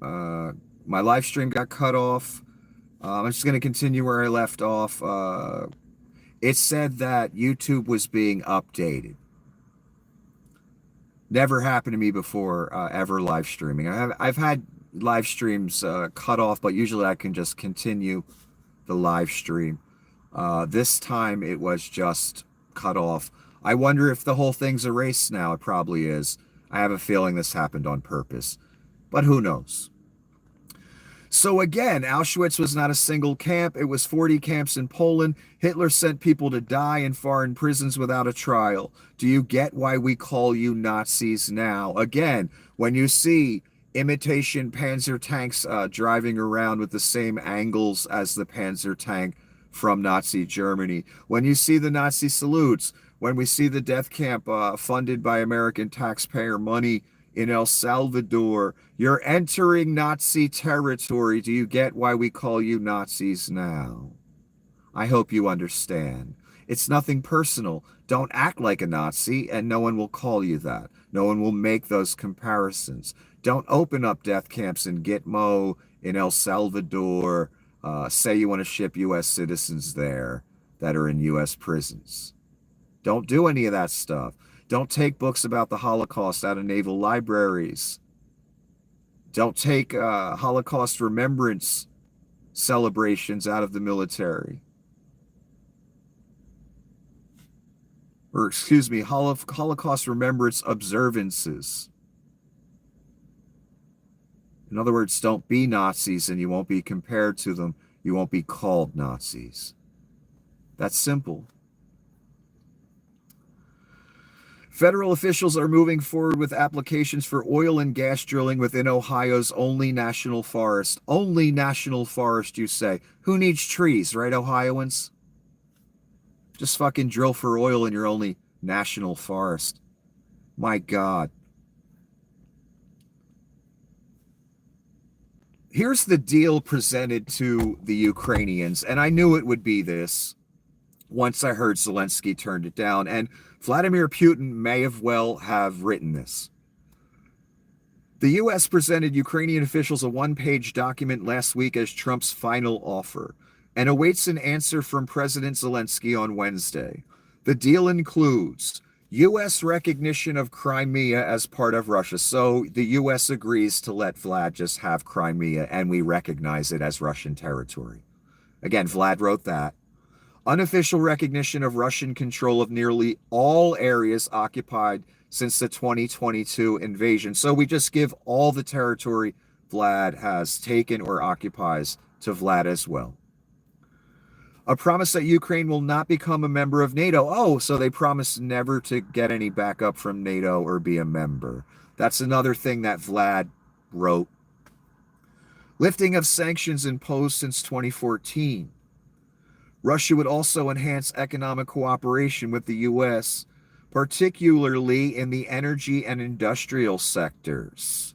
My live stream got cut off. I'm just going to continue where I left off. It said that YouTube was being updated. Never happened to me before, ever live streaming. I've had live streams cut off, but usually I can just continue the live stream. This time it was just cut off. I wonder if the whole thing's erased now. It probably is. I have a feeling this happened on purpose, but who knows? So again, Auschwitz was not a single camp. It was 40 camps in Poland. Hitler sent people to die in foreign prisons without a trial. Do you get why we call you Nazis now? Again, when you see imitation Panzer tanks driving around with the same angles as the Panzer tank from Nazi Germany, when you see the Nazi salutes, when we see the death camp funded by American taxpayer money in El Salvador, you're entering Nazi territory. Do you get why we call you Nazis now? I hope you understand. It's nothing personal. Don't act like a Nazi, and no one will call you that. No one will make those comparisons. Don't open up death camps in Gitmo, in El Salvador. Say you want to ship U.S. citizens there that are in U.S. prisons. Don't do any of that stuff. Don't take books about the Holocaust out of naval libraries. Don't take Holocaust remembrance celebrations out of the military. Or, excuse me, Holocaust remembrance observances. In other words, don't be Nazis and you won't be compared to them. You won't be called Nazis. That's simple. Federal officials are moving forward with applications for oil and gas drilling within Ohio's only national forest. Only national forest, you say. Who needs trees, right, Ohioans? Just fucking drill for oil in your only national forest. My God. Here's the deal presented to the Ukrainians, and I knew it would be this once I heard Zelensky turned it down, and Vladimir Putin may well have written this. The U.S. presented Ukrainian officials a one-page document last week as Trump's final offer and awaits an answer from President Zelensky on Wednesday. The deal includes U.S. recognition of Crimea as part of Russia. So the U.S. agrees to let Vlad just have Crimea, and we recognize it as Russian territory. Again, Vlad wrote that. Unofficial recognition of Russian control of nearly all areas occupied since the 2022 invasion. So we just give all the territory Vlad has taken or occupies to Vlad as well. A promise that Ukraine will not become a member of NATO. Oh, so they promised never to get any backup from NATO or be a member. That's another thing that Vlad wrote. Lifting of sanctions imposed since 2014. Russia would also enhance economic cooperation with the U.S., particularly in the energy and industrial sectors.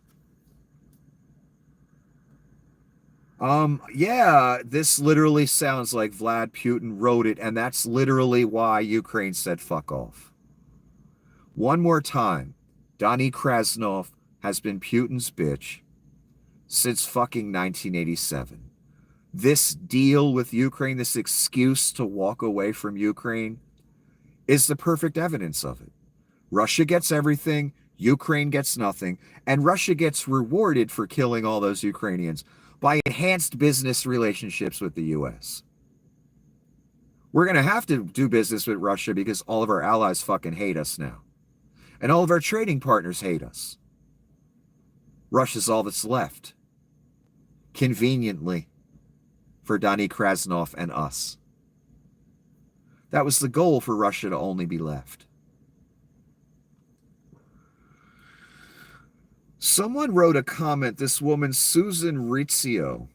Yeah, this literally sounds like Vlad Putin wrote it, and that's literally why Ukraine said fuck off. One more time, Donnie Kranov has been Putin's bitch since fucking 1987. This deal with Ukraine, this excuse to walk away from Ukraine, is the perfect evidence of it. Russia gets everything, Ukraine gets nothing, and Russia gets rewarded for killing all those Ukrainians by enhanced business relationships with the U.S. We're going to have to do business with Russia because all of our allies fucking hate us now. And all of our trading partners hate us. Russia's all that's left. Conveniently. For Donnie Kranov and us. That was the goal, for Russia to only be left. Someone wrote a comment, this woman, Susan Rizzio.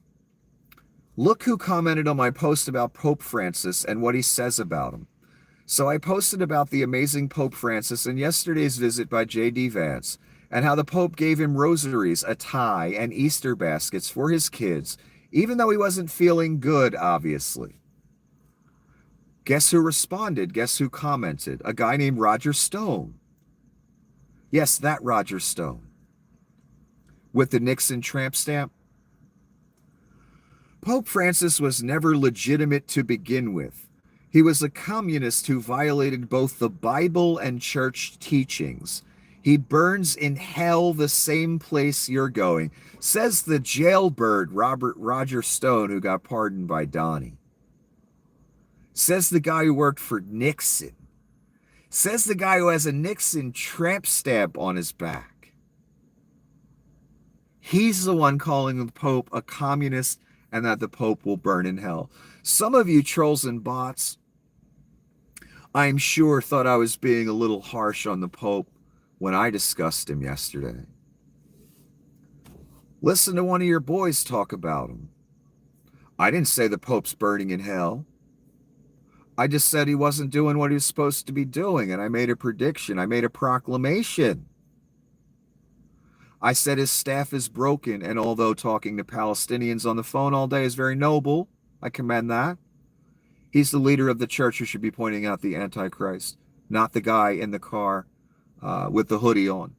Look who commented on my post about Pope Francis and what he says about him. So I posted about the amazing Pope Francis and yesterday's visit by J.D. Vance and how the Pope gave him rosaries, a tie, and Easter baskets for his kids, even though he wasn't feeling good, obviously. Guess who responded? Guess who commented? A guy named Roger Stone. Yes, that Roger Stone. with the Nixon tramp stamp? Pope Francis was never legitimate to begin with. He was a communist who violated both the Bible and church teachings. He burns in hell the same place you're going, says the jailbird Roger Stone, who got pardoned by Donnie. Says the guy who worked for Nixon. Says the guy who has a Nixon tramp stamp on his back. He's the one calling the Pope a communist and that the Pope will burn in hell. Some of you trolls and bots, I'm sure, thought I was being a little harsh on the Pope when I discussed him yesterday. Listen to one of your boys talk about him. I didn't say the Pope's burning in hell. I just said he wasn't doing what he was supposed to be doing, and I made a prediction. I made a proclamation. I said his staff is broken, and although talking to Palestinians on the phone all day is very noble, I commend that, he's the leader of the church who should be pointing out the Antichrist, not the guy in the car with the hoodie on.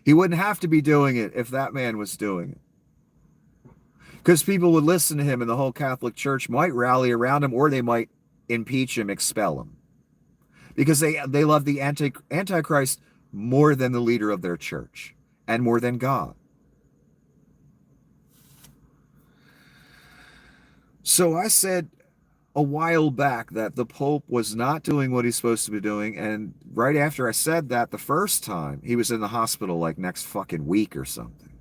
He wouldn't have to be doing it if that man was doing it. Because people would listen to him and the whole Catholic Church might rally around him, or they might impeach him, expel him. Because they love the Antichrist more than the leader of their church and more than God. So I said a while back that the Pope was not doing what he's supposed to be doing, and right after I said that the first time, he was in the hospital like next fucking week or something.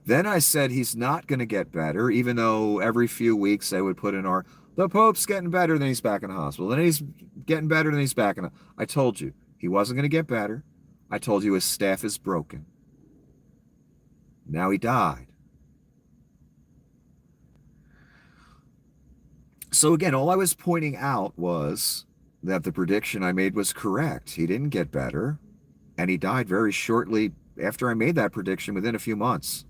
Then I said he's not going to get better, even though every few weeks they would put in the Pope's getting better, then he's back in the hospital. Then he's getting better, then he's back in I told you, he wasn't going to get better. I told you his staff is broken. Now he died. So again, all I was pointing out was that the prediction I made was correct. He didn't get better, and he died very shortly after I made that prediction, within a few months.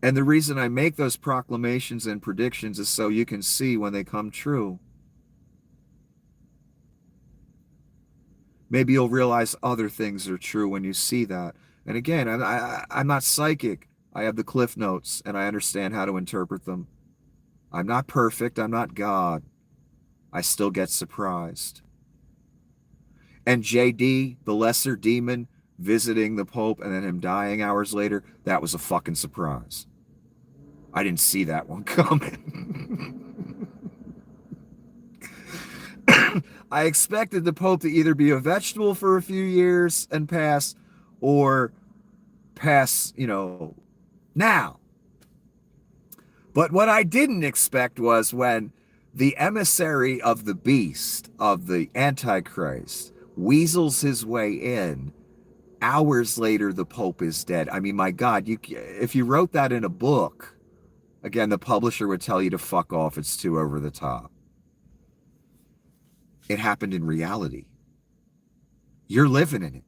And the reason I make those proclamations and predictions is so you can see when they come true. Maybe you'll realize other things are true when you see that. And again, I'm not psychic. I have the Cliff Notes, and I understand how to interpret them. I'm not perfect. I'm not God. I still get surprised. And JD, the lesser demon, visiting the Pope and then him dying hours later, that was a fucking surprise. I didn't see that one coming. I expected the Pope to either be a vegetable for a few years and pass, or pass, now. But what I didn't expect was when the emissary of the beast, of the Antichrist, weasels his way in, hours later the Pope is dead. I mean, my God, if you wrote that in a book, again, the publisher would tell you to fuck off. It's too over the top. It happened in reality. You're living in it.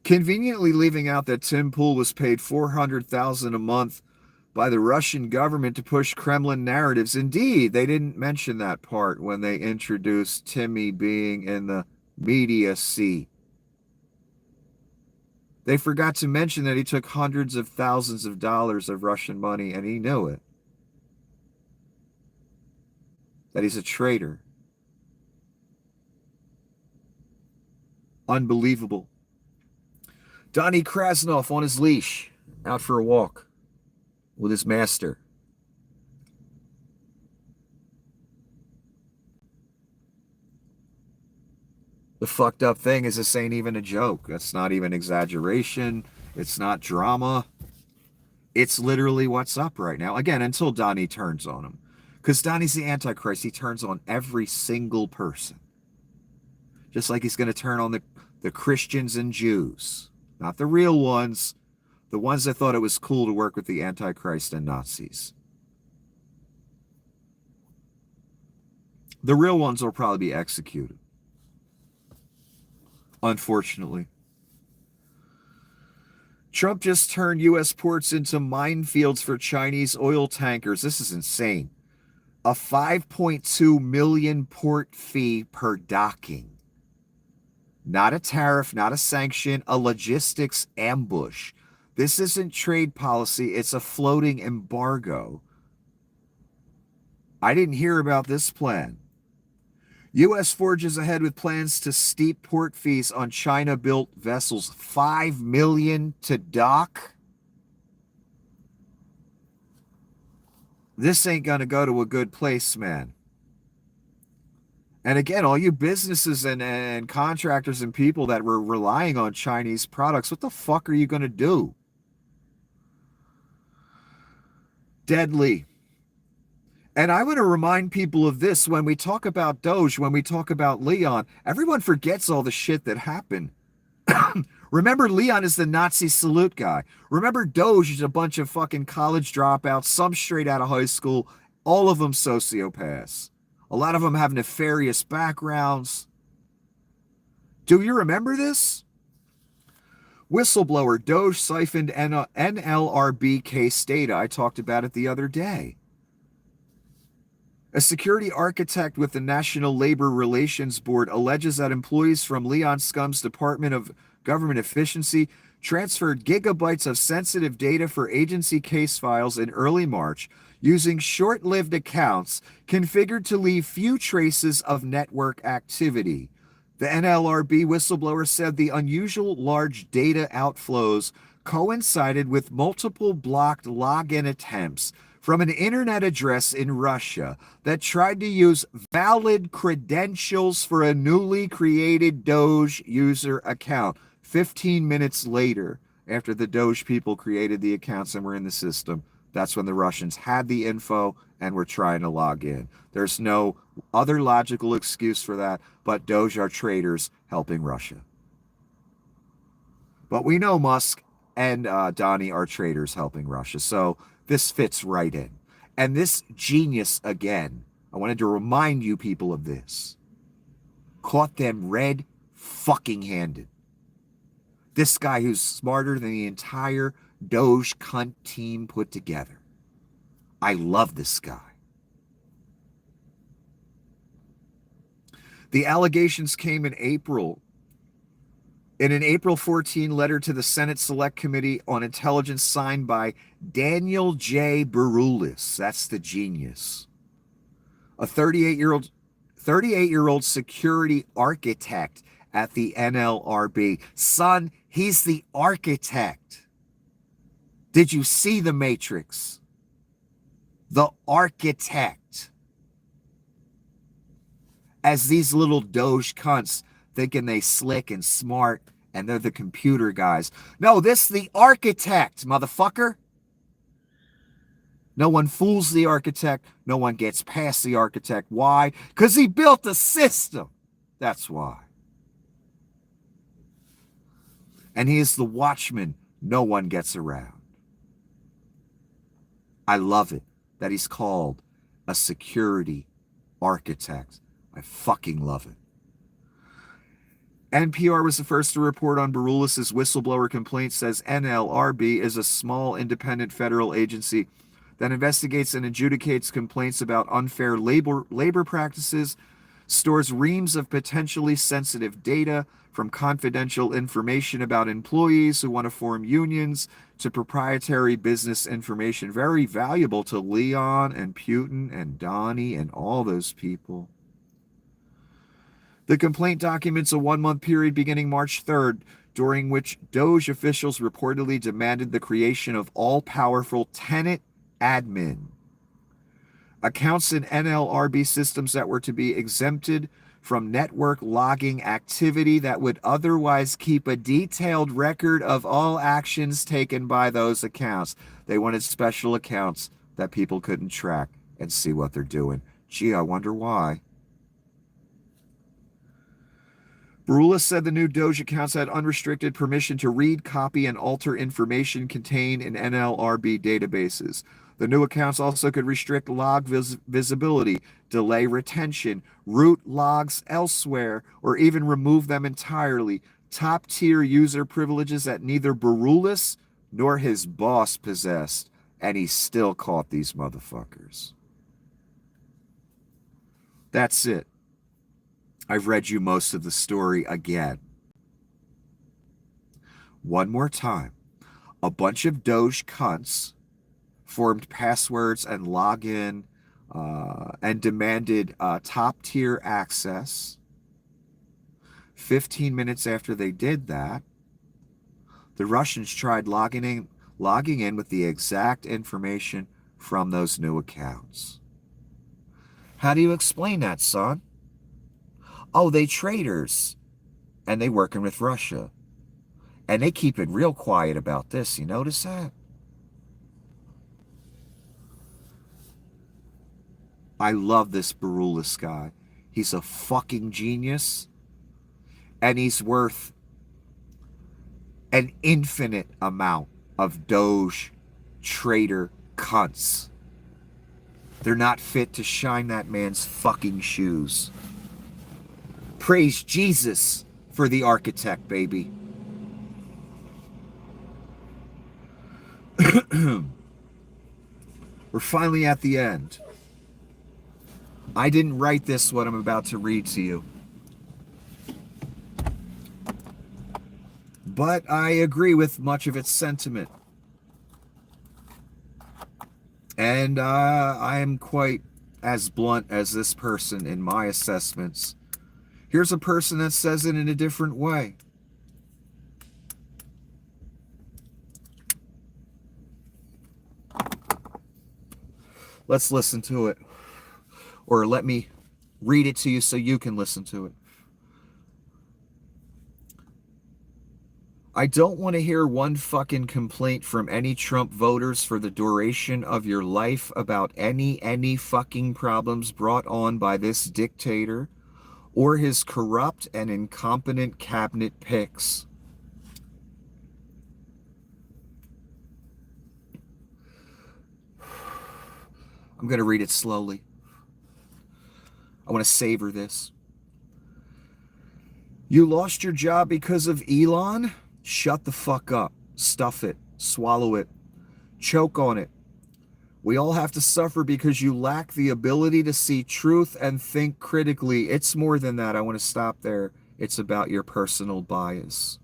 Conveniently leaving out that Tim Pool was paid $400,000 a month by the Russian government to push Kremlin narratives. Indeed, they didn't mention that part when they introduced Timmy being in the media seat. They forgot to mention that he took hundreds of thousands of dollars of Russian money, and he knew it. That he's a traitor. Unbelievable. Donnie Kranov on his leash, out for a walk with his master. The fucked up thing is this ain't even a joke. That's not even exaggeration. It's not drama. It's literally what's up right now. Again, until Donnie turns on him. Because Donnie's the Antichrist. He turns on every single person. Just like he's going to turn on the Christians and Jews. Not the real ones. The ones that thought it was cool to work with the Antichrist and Nazis. The real ones will probably be executed. Unfortunately. Trump just turned U.S. ports into minefields for Chinese oil tankers. This is insane. a 5.2 million port fee per docking. Not a tariff, not a sanction, a logistics ambush. This isn't trade policy, it's a floating embargo. I didn't hear about this plan. U.S. forges ahead with plans to steep port fees on China-built vessels. $5 million to dock? This ain't going to go to a good place, man. And again, all you businesses and contractors and people that were relying on Chinese products, what the fuck are you going to do? Deadly. And I want to remind people of this when we talk about Doge, when we talk about Leon. Everyone forgets all the shit that happened. Remember, Leon is the Nazi salute guy. Remember, Doge is a bunch of fucking college dropouts, some straight out of high school, all of them sociopaths. A lot of them have nefarious backgrounds. Do you remember this? Whistleblower, Doge siphoned NLRB case data. I talked about it the other day. A security architect with the National Labor Relations Board alleges that employees from Leon Scum's Department of Government Efficiency transferred gigabytes of sensitive data for agency case files in early March using short-lived accounts configured to leave few traces of network activity. The NLRB whistleblower said the unusual large data outflows coincided with multiple blocked login attempts from an internet address in Russia that tried to use valid credentials for a newly created Doge user account. 15 minutes later, after the Doge people created the accounts and were in the system, that's when the Russians had the info and were trying to log in. There's no other logical excuse for that, but Doge are traitors helping Russia. But we know Musk and Donnie are traitors helping Russia, so this fits right in. And this genius, again, I wanted to remind you people of this, caught them red fucking handed. This guy who's smarter than the entire Doge cunt team put together. I love this guy. The allegations came in April. In an April 14 letter to the Senate Select Committee on Intelligence signed by Daniel J. Bulus, that's the genius, a 38-year-old security architect at the NLRB. Son, he's the architect. Did you see the Matrix? The architect. As these little Doge cunts thinking they slick and smart and they're the computer guys. No, this the architect, motherfucker. No one fools the architect. No one gets past the architect. Why? Because he built the system. That's why. And he is the watchman no one gets around. I love it that he's called a security architect. I fucking love it. NPR was the first to report on Bulus' whistleblower complaint. Says NLRB is a small independent federal agency that investigates and adjudicates complaints about unfair labor practices, stores reams of potentially sensitive data, from confidential information about employees who want to form unions to proprietary business information. Very valuable to Leon and Putin and Donnie and all those people. The complaint documents a 1-month period beginning March 3rd, during which Doge officials reportedly demanded the creation of all-powerful tenant admin. Accounts in NLRB systems that were to be exempted from network logging activity that would otherwise keep a detailed record of all actions taken by those accounts. They wanted special accounts that people couldn't track and see what they're doing. Gee, I wonder why. Bulus said the new Doge accounts had unrestricted permission to read, copy, and alter information contained in NLRB databases. The new accounts also could restrict log visibility, delay retention, route logs elsewhere, or even remove them entirely. Top-tier user privileges that neither Bulus nor his boss possessed, and he still caught these motherfuckers. That's it. I've read you most of the story again. One more time. A bunch of Doge cunts formed passwords and login and demanded top-tier access. 15 minutes after they did that, the Russians tried logging in with the exact information from those new accounts. How do you explain that, son? Oh, they traitors, and they working with Russia. And they keep it real quiet about this. You notice that? I love this Bulus guy. He's a fucking genius. And he's worth an infinite amount of Doge traitor cunts. They're not fit to shine that man's fucking shoes. Praise Jesus for the architect, baby. We're finally at the end. I didn't write this, what I'm about to read to you. But I agree with much of its sentiment. And I am quite as blunt as this person in my assessments. Here's a person that says it in a different way. Let's listen to it. Or let me read it to you so you can listen to it. I don't want to hear one fucking complaint from any Trump voters for the duration of your life about any fucking problems brought on by this dictator or his corrupt and incompetent cabinet picks. I'm going to read it slowly. I want to savor this. You lost your job because of Elon? Shut the fuck up. Stuff it. Swallow it. Choke on it. We all have to suffer because you lack the ability to see truth and think critically. It's more than that. I want to stop there. It's about your personal bias.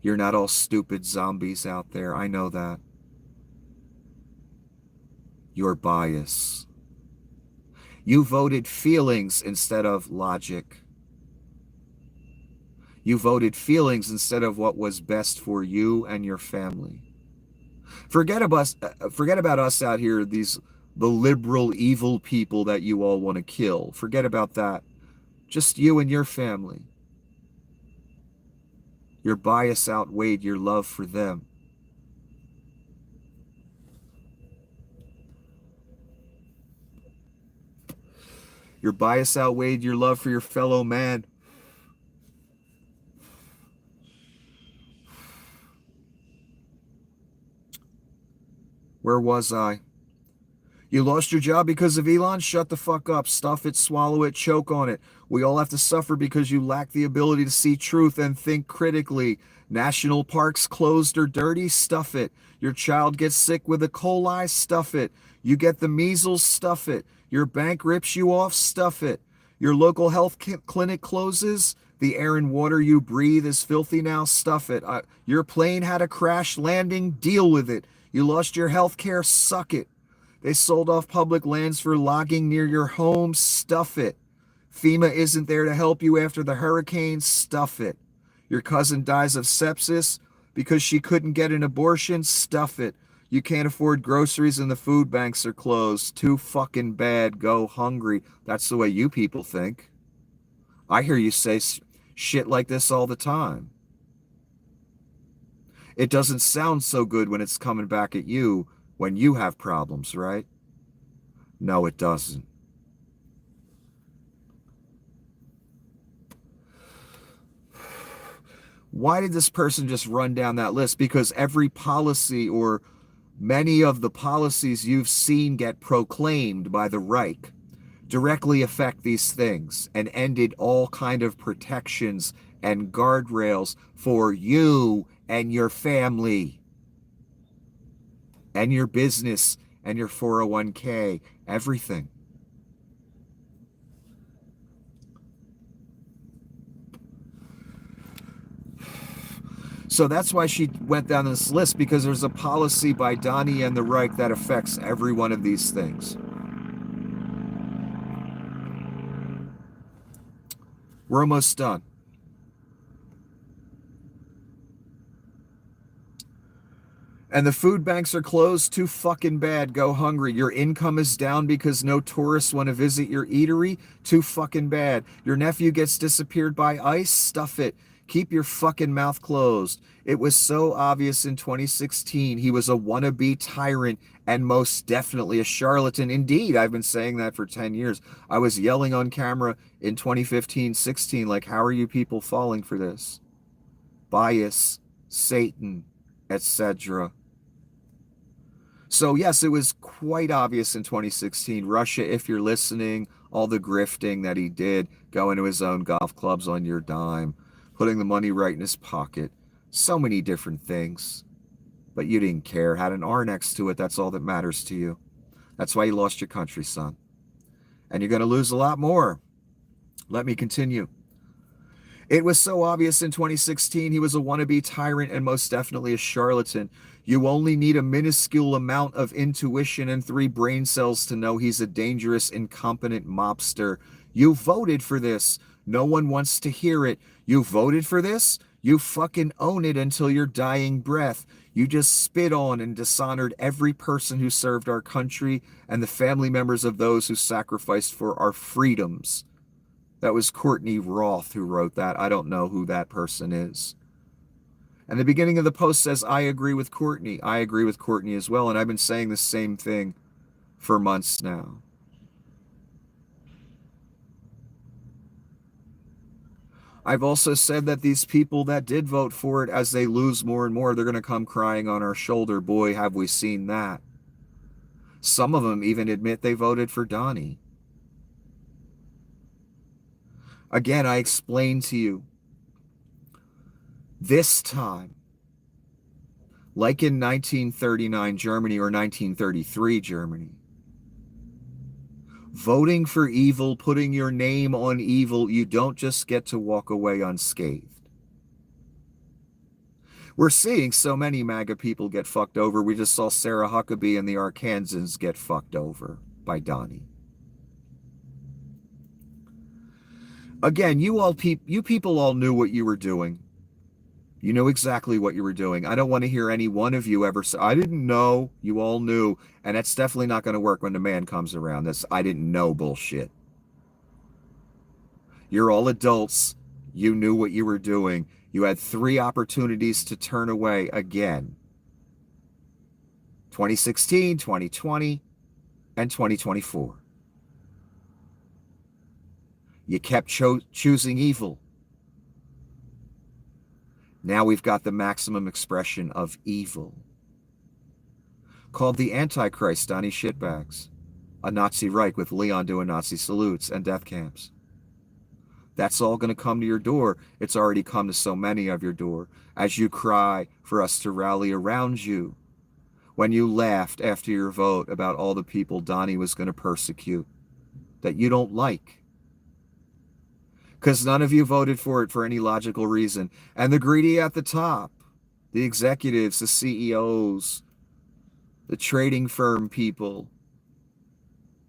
You're not all stupid zombies out there. I know that. Your bias. You voted feelings instead of logic. You voted feelings instead of what was best for you and your family. Forget about us out here, the liberal evil people that you all want to kill. Forget about that. Just you and your family. Your bias outweighed your love for them. Your bias outweighed your love for your fellow man. Where was I? You lost your job because of Elon? Shut the fuck up. Stuff it, swallow it, choke on it. We all have to suffer because you lack the ability to see truth and think critically. National parks closed or dirty? Stuff it. Your child gets sick with E. coli? Stuff it. You get the measles? Stuff it. Your bank rips you off? Stuff it. Your local health clinic closes? The air and water you breathe is filthy now? Stuff it. Your plane had a crash landing? Deal with it. You lost your health care? Suck it. They sold off public lands for logging near your home? Stuff it. FEMA isn't there to help you after the hurricane? Stuff it. Your cousin dies of sepsis because she couldn't get an abortion? Stuff it. You can't afford groceries and the food banks are closed. Too fucking bad. Go hungry. That's the way you people think. I hear you say shit like this all the time. It doesn't sound so good when it's coming back at you when you have problems, right? No, it doesn't. Why did this person just run down that list? Because every policy or many of the policies you've seen get proclaimed by the Reich directly affect these things and ended all kind of protections and guardrails for you and your family and your business and your 401k, everything. So that's why she went down this list, because there's a policy by Donnie and the Reich that affects every one of these things. We're almost done. And the food banks are closed. Too fucking bad. Go hungry. Your income is down because no tourists want to visit your eatery. Too fucking bad. Your nephew gets disappeared by ICE. Stuff it. Keep your fucking mouth closed. It was so obvious in 2016 he was a wannabe tyrant and most definitely a charlatan. Indeed, I've been saying that for 10 years. I was yelling on camera in 2015-16, like, how are you people falling for this? Bias, Satan, etc. So yes, it was quite obvious in 2016. Russia, if you're listening, all the grifting that he did, going to his own golf clubs on your dime, putting the money right in his pocket, so many different things. But you didn't care, had an R next to it, that's all that matters to you. That's why you lost your country, son. And you're going to lose a lot more. Let me continue. It was so obvious in 2016 he was a wannabe tyrant and most definitely a charlatan. You only need a minuscule amount of intuition and 3 brain cells to know he's a dangerous, incompetent mobster. You voted for this. No one wants to hear it. You voted for this? You fucking own it until your dying breath. You just spit on and dishonored every person who served our country and the family members of those who sacrificed for our freedoms. That was Courtney Roth who wrote that. I don't know who that person is. And the beginning of the post says, I agree with Courtney. I agree with Courtney as well. And I've been saying the same thing for months now. I've also said that these people that did vote for it, as they lose more and more, they're going to come crying on our shoulder. Boy, have we seen that. Some of them even admit they voted for Donnie. Again, I explained to you, this time, like in 1939 Germany or 1933 Germany, voting for evil, putting your name on evil, you don't just get to walk away unscathed. We're seeing so many MAGA people get fucked over. We just saw Sarah Huckabee and the Arkansans get fucked over by Donnie. Again, you people all knew what you were doing. You knew exactly what you were doing. I don't want to hear any one of you ever say, I didn't know. You all knew. And that's definitely not going to work when the man comes around. That's I didn't know bullshit. You're all adults. You knew what you were doing. You had 3 opportunities to turn away again. 2016, 2020, and 2024. You kept choosing evil. Now we've got the maximum expression of evil. Called the Antichrist, Donnie Shitbags. A Nazi Reich with Leon doing Nazi salutes and death camps. That's all going to come to your door. It's already come to so many of your door. As you cry for us to rally around you. When you laughed after your vote about all the people Donnie was going to persecute. That you don't like. Because none of you voted for it for any logical reason. And the greedy at the top, the executives, the CEOs, the trading firm people.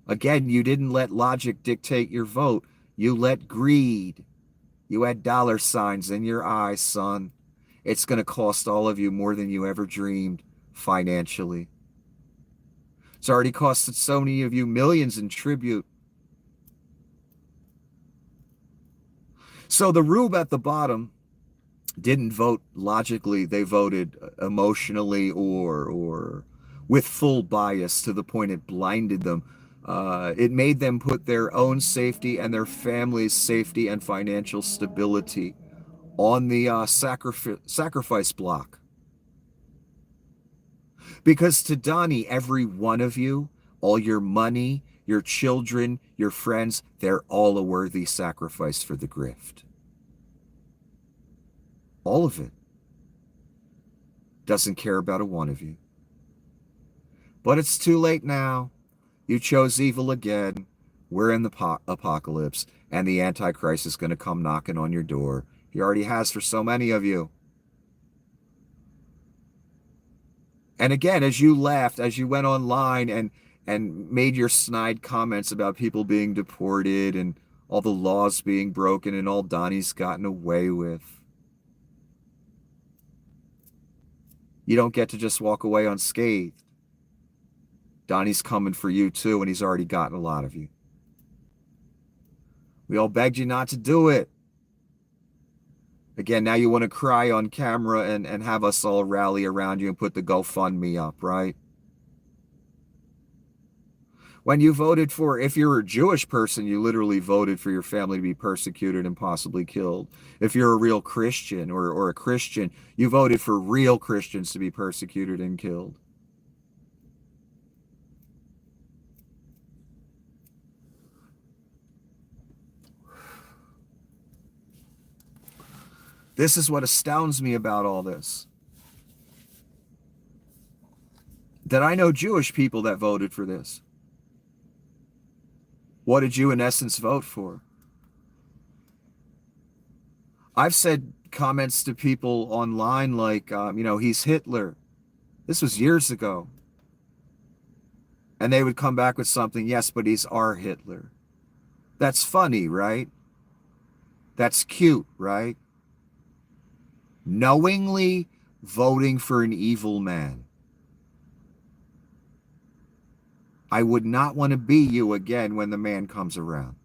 Again, you didn't let logic dictate your vote. You let greed. You had dollar signs in your eyes, son. It's going to cost all of you more than you ever dreamed financially. It's already costed so many of you millions in tribute. So the rube at the bottom didn't vote logically. They voted emotionally or with full bias to the point it blinded them. It made them put their own safety and their family's safety and financial stability on the sacrifice block. Because to Donnie, every one of you, all your money, your children, your friends, they're all a worthy sacrifice for the grift. All of it. Doesn't care about a one of you. But it's too late now. You chose evil again. We're in the apocalypse, and the Antichrist is going to come knocking on your door. He already has for so many of you. And again, as you laughed, as you went online and made your snide comments about people being deported and all the laws being broken and all Donnie's gotten away with, you don't get to just walk away unscathed. Donnie's coming for you too, and he's already gotten a lot of you. We all begged you not to do it. Again, now you want to cry on camera and have us all rally around you and put the GoFundMe up, right? When you voted for, if you're a Jewish person, you literally voted for your family to be persecuted and possibly killed. If you're a real Christian or a Christian, you voted for real Christians to be persecuted and killed. This is what astounds me about all this. That I know Jewish people that voted for this. What did you, in essence, vote for? I've said comments to people online like, he's Hitler. This was years ago. And they would come back with something, yes, but he's our Hitler. That's funny, right? That's cute, right? Knowingly voting for an evil man. I would not want to be you again when the man comes around.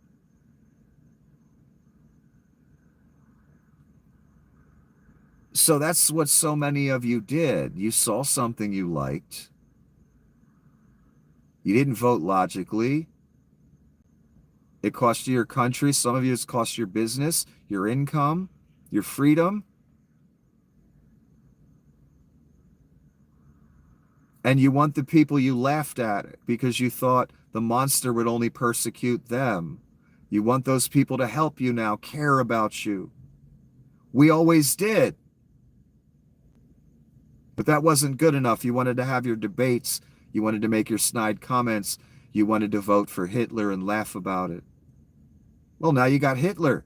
So that's what so many of you did. You saw something you liked. You didn't vote logically. It cost you your country. Some of you it's cost your business, your income, your freedom. And you want the people you laughed at because you thought the monster would only persecute them. You want those people to help you now, care about you. We always did. But that wasn't good enough. You wanted to have your debates. You wanted to make your snide comments. You wanted to vote for Hitler and laugh about it. Well, now you got Hitler.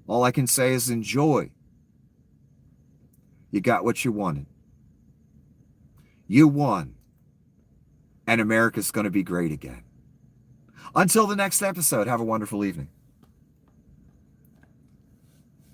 All I can say is enjoy. You got what you wanted. You won. And America's going to be great again. Until the next episode, have a wonderful evening.